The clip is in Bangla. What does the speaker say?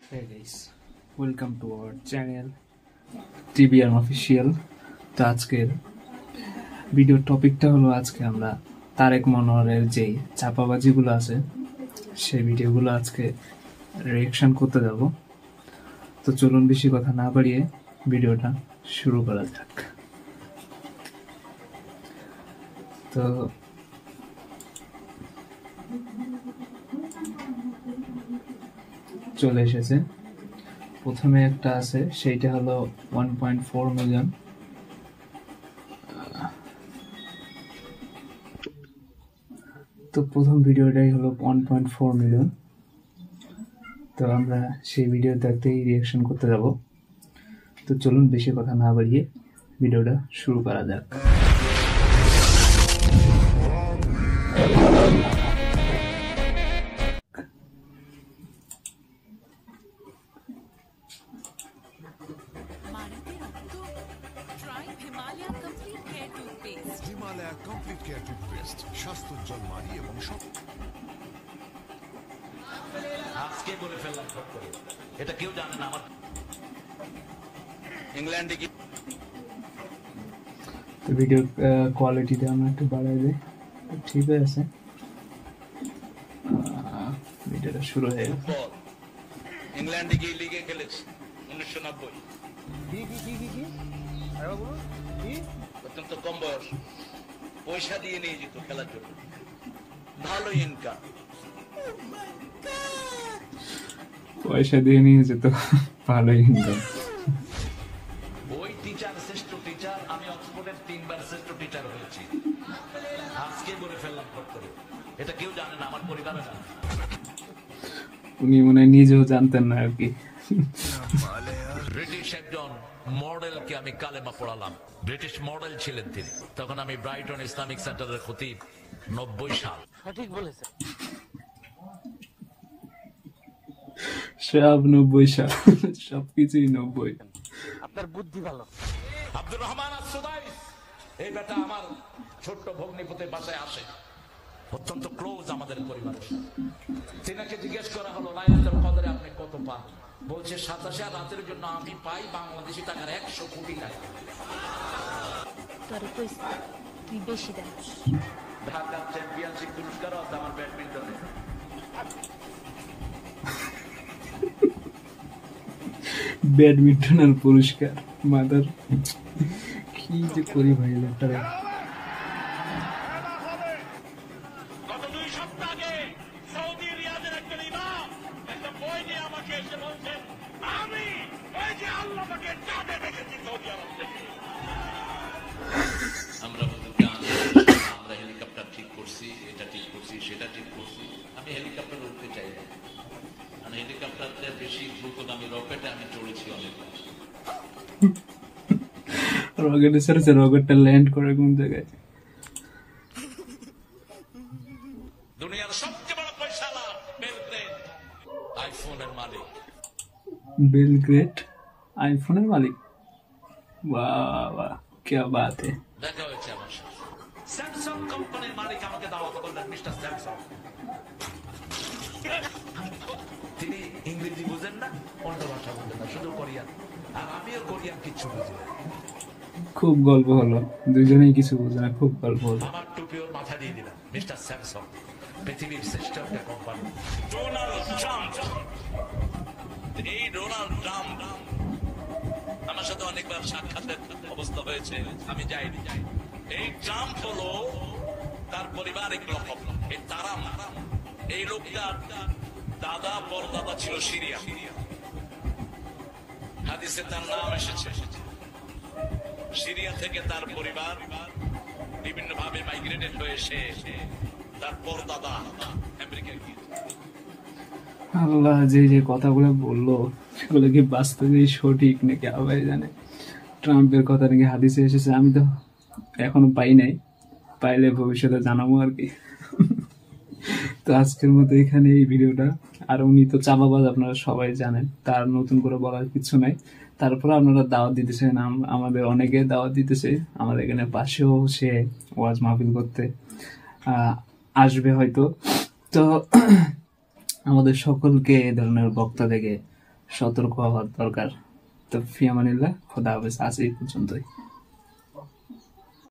Hey guys, welcome to our channel TBR Official। তো আজকের ভিডিও টপিকটা হলো আজকে আমরা তারেক মনোহরের যেই চাপাবাজিগুলো আছে সেই ভিডিওগুলো আজকে রিঅ্যাকশন করতে যাব। তো চলুন বেশি কথা না বাড়িয়ে ভিডিওটা শুরু করা যাক। তো চলে এসেছে, প্রথমে একটা আছে সেইটা হলো 1.4 মিলিয়ন। তো প্রথম ভিডিওটাই হলো 1.4 মিলিয়ন। তো আমরা সেই ভিডিও দেখতেই রিঅ্যাকশন করতে যাব। তো চলুন বেশি কথা না বাড়িয়ে ভিডিওটা শুরু করা যাক। হিমালয়া কমপ্লিট কেয়ার টুথপেস্ট স্বাস্থ্যোজ্জ্বল মাড়ি এবং আজকে বলে ফেললাম সব করে, এটা কেউ জানে না। আমার ইংল্যান্ডে কি তো ভিডিও কোয়ালিটিটা আমরা একটু বাড়াই দিই, ঠিক আছে। ভিডিওটা শুরু হয়ে গেছে। ইংল্যান্ডে গিয়ে লিগে খেলেছে 1990। অত্যন্ত কম বয়স, পয়সা দিয়ে নিয়ে যেত খেলার জন্য, ভালো ইনকাম। পয়সা দিয়ে নিয়ে যেত, ভালো ইনকাম। ওই টিচার শ্রেষ্ঠ টিচার, আমি অক্সফোর্ডের 3 বার শ্রেষ্ঠ টিচার হয়েছি। আজকে বলে ফেললাম সব করে, এটা কেউ জানে না, আমার পরিবারে জানে। উনি মনে হয় নিজেও জানতেন না আর কি। ব্রিটিশ একজন মডেলকে আমি কালেমা পড়ালাম, ব্রিটিশ মডেল ছিলেন তিনি। তখন আমি ব্রাইটন ইসলামিক সেন্টারের খতিব, 90 সাল। সঠিক বলেছে, সব 90 সাল, সবকিছুই 90। আপনার বুদ্ধি ভালো। আব্দুর রহমান আস-সুদাইস, এই বেটা আমার ছোট্ট ভগ্নিপতির বাসায় আসে, অত্যন্ত ক্লোজ আমাদের পরিবারের। তিনাকে জিজ্ঞেস করা হলো লাইলাতুল কদরে আপনি কত পান? বলছে 87 রাতের জন্য আমি পাই বাংলাদেশি টাকার 100 কোটি টাকা। তোরে কইছি তুই বেশি দেস। ঢাকা চ্যাম্পিয়নশিপ পুরস্কারও আছে আমার ব্যাডমিন্টনে। ব্যাডমিন্টনের পুরস্কার, মাদার কি যে করি ভাই লোকটারে। গত 2 সপ্তাহ আগে সৌদি রিয়াদের একজন ইমাম একটা বই নিয়ে আমাকে এসে বলছেন, আমি ওই যে আল্লাহ পাকে চাঁদে দেখেছি সৌদি আরব থেকে। আমরা আমরা হেলিকপ্টার ঠিক করছি, এটা ঠিক করছি, সেটা ঠিক করছি। আমি হেলিকপ্টার উঠতে চাই না, কারণ হেলিকপ্টারটা বেশি দ্রুতগামী রকেটে আমি চড়েছি অনেকবার। রকেটে ছেড়েছে, রকেটটা ল্যান্ড করে কোন জায়গায়? দুনিয়ার সবচেয়ে বড় পয়সালা বেলগ্রেড আইফোনের মালিক। বেলগ্রেড আইফোনের মালিক, বাহ বাহ কি বাত है। দেখা হয়েছে আমার সাথে। স্যামসাং কোম্পানির মালিক আমাকে দাওয়াত করলেন, মিস্টার স্যামসাং। তিনি ইংরেজি বুঝেন না, অন্য ভাষা বুঝেন না, শুধু কোরিয়ান। আর আমিও কোরিয়ান কিচ্ছু বুঝি না। খুব গল্প হলো, দুইজনেই কিছু বুঝে না, খুব গল্প হলো। আমার টুপি ওর মাথা দিয়ে দিলাম, মিস্টার স্যামসাং পৃথিবীর শ্রেষ্ঠ একটা কোম্পানি। ডোনাল্ড ট্রাম্প, এই ডোনাল্ড ট্রাম্প আমার সাথে অনেকবার সাক্ষাতের অবস্থা হয়েছে, আমি যাইনি। এই ট্রাম্প হলো তার পারিবারিক লকব, এই তারাম। এই লোকটা দাদা পরদাদা ছিল সিরিয়া, হাদিসে তার নাম এসেছে। সিরিয়া থেকে তার পরিবার বিভিন্ন ভাবে মাইগ্রেটেড হয়ে এসে তার পরদাদা আমেরিকায় গিয়ে। আল্লাহ যে যে কথাগুলো বললো সেগুলো কি বাস্তবে সঠিক নাকি আবার জানে। ট্রাম্পের কথা নাকি হাদিসে এসেছে, আমি তো এখনো পাই নাই, পাইলে ভবিষ্যতে জানাবো আর কি। তো আজকের মতো এখানে এই ভিডিওটা। আর উনি তো চাপাবাজ, আপনারা সবাই জানেন, তার নতুন করে বলার কিছু নাই। তারপরে আপনারা দাওয়াত দিতেছেন, আমাদের অনেকে দাওয়াত দিতেছে, আমাদের এখানে পাশেও সে ওয়াজ মাহফিল করতে আসবে হয়তো। তো আমাদের সকলকে এই ধরনের বক্তা থেকে সতর্ক হওয়ার দরকার। তো ফিয়ামানিল্লাহ, খোদা হাফেজ, আজ এই পর্যন্তই।